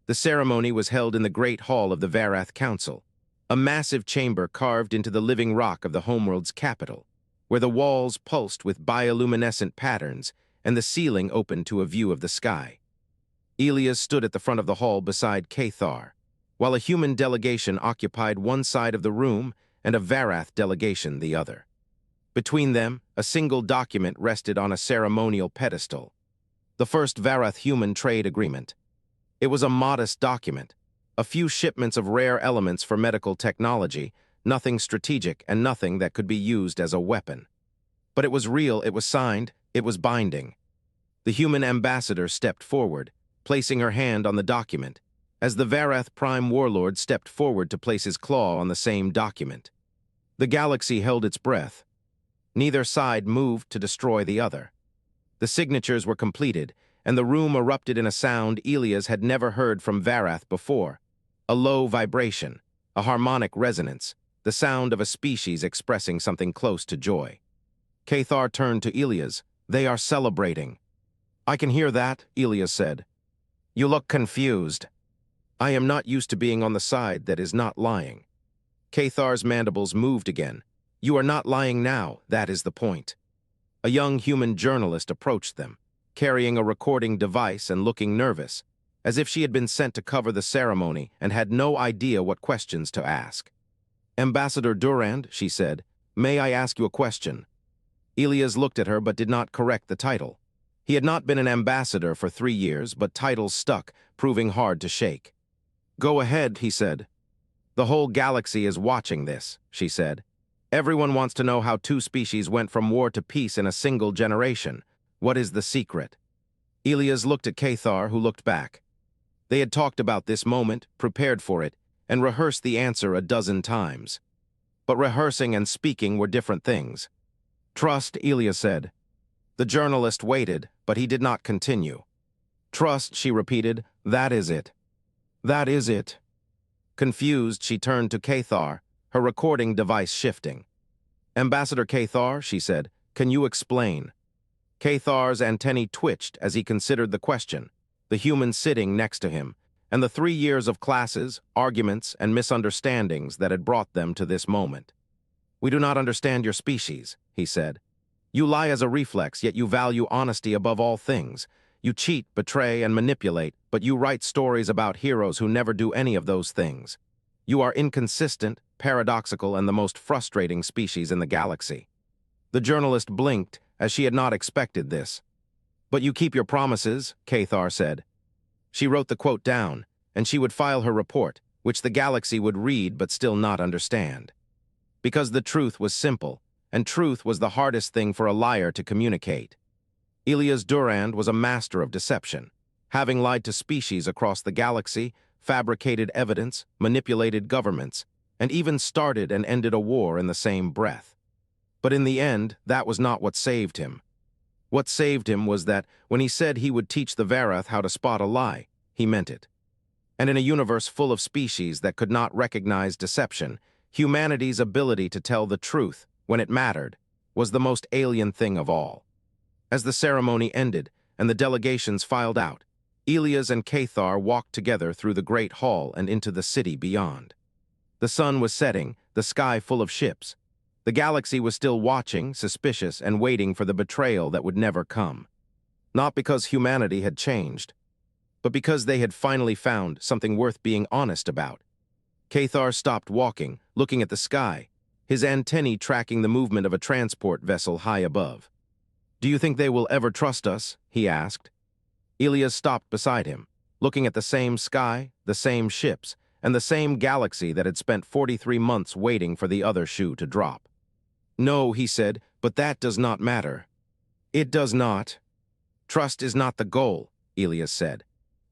The ceremony was held in the Great Hall of the Varath Council, a massive chamber carved into the living rock of the homeworld's capital, where the walls pulsed with bioluminescent patterns and the ceiling opened to a view of the sky. Elias stood at the front of the hall beside Cathar, while a human delegation occupied one side of the room and a Varath delegation the other. Between them, a single document rested on a ceremonial pedestal. The first Varath human trade agreement. It was a modest document, a few shipments of rare elements for medical technology, nothing strategic and nothing that could be used as a weapon. But it was real, it was signed, it was binding. The human ambassador stepped forward, placing her hand on the document, as the Varath Prime Warlord stepped forward to place his claw on the same document. The galaxy held its breath. Neither side moved to destroy the other. The signatures were completed, and the room erupted in a sound Elias had never heard from Varath before. A low vibration, a harmonic resonance, the sound of a species expressing something close to joy. Cathar turned to Elias. "They are celebrating." "I can hear that," Elias said. "You look confused." "I am not used to being on the side that is not lying." Cathar's mandibles moved again. "You are not lying now, that is the point." A young human journalist approached them, carrying a recording device and looking nervous, as if she had been sent to cover the ceremony and had no idea what questions to ask. "Ambassador Durand," she said, "may I ask you a question?" Elias looked at her but did not correct the title. He had not been an ambassador for 3 years, but titles stuck, proving hard to shake. "Go ahead," he said. "The whole galaxy is watching this," she said. "Everyone wants to know how 2 species went from war to peace in a single generation. What is the secret?" Elias looked at Cathar, who looked back. They had talked about this moment, prepared for it, and rehearsed the answer a dozen times. But rehearsing and speaking were different things. "Trust," Elias said. The journalist waited, but he did not continue. "Trust," she repeated. "That is it. That is it." Confused, she turned to Cathar, her recording device shifting. "Ambassador Cathar," she said, "can you explain?" Cathar's antennae twitched as he considered the question, the human sitting next to him, and the 3 years of classes, arguments, and misunderstandings that had brought them to this moment. "We do not understand your species," he said. "You lie as a reflex, yet you value honesty above all things. You cheat, betray, and manipulate, but you write stories about heroes who never do any of those things. You are inconsistent, paradoxical, and the most frustrating species in the galaxy." The journalist blinked, as she had not expected this. "But you keep your promises," Cathar said. She wrote the quote down, and she would file her report, which the galaxy would read but still not understand. Because the truth was simple, and truth was the hardest thing for a liar to communicate. Elias Durand was a master of deception, having lied to species across the galaxy, fabricated evidence, manipulated governments, and even started and ended a war in the same breath. But in the end, that was not what saved him. What saved him was that, when he said he would teach the Varath how to spot a lie, he meant it. And in a universe full of species that could not recognize deception, humanity's ability to tell the truth, when it mattered, was the most alien thing of all. As the ceremony ended and the delegations filed out, Elias and Cathar walked together through the great hall and into the city beyond. The sun was setting, the sky full of ships. The galaxy was still watching, suspicious, and waiting for the betrayal that would never come. Not because humanity had changed, but because they had finally found something worth being honest about. Cathar stopped walking, looking at the sky, his antennae tracking the movement of a transport vessel high above. "Do you think they will ever trust us?" he asked. Elias stopped beside him, looking at the same sky, the same ships, and the same galaxy that had spent 43 months waiting for the other shoe to drop. "No," he said, "but that does not matter." "It does not." "Trust is not the goal," Elias said.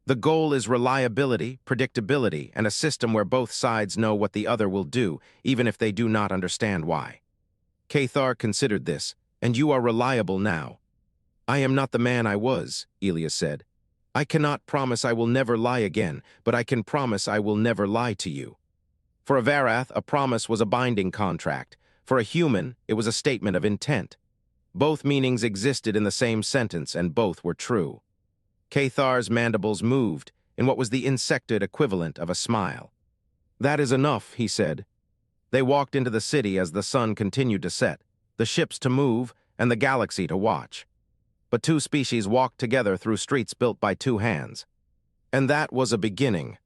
"The goal is reliability, predictability, and a system where both sides know what the other will do, even if they do not understand why." Cathar considered this. "And you are reliable now." "I am not the man I was," Elias said. "I cannot promise I will never lie again, but I can promise I will never lie to you." For a Varath, a promise was a binding contract. For a human, it was a statement of intent. Both meanings existed in the same sentence, and both were true. Cathar's mandibles moved in what was the Insectoid equivalent of a smile. "That is enough," he said. They walked into the city as the sun continued to set, the ships to move, and the galaxy to watch. But 2 species walked together through streets built by 2 hands. And that was a beginning.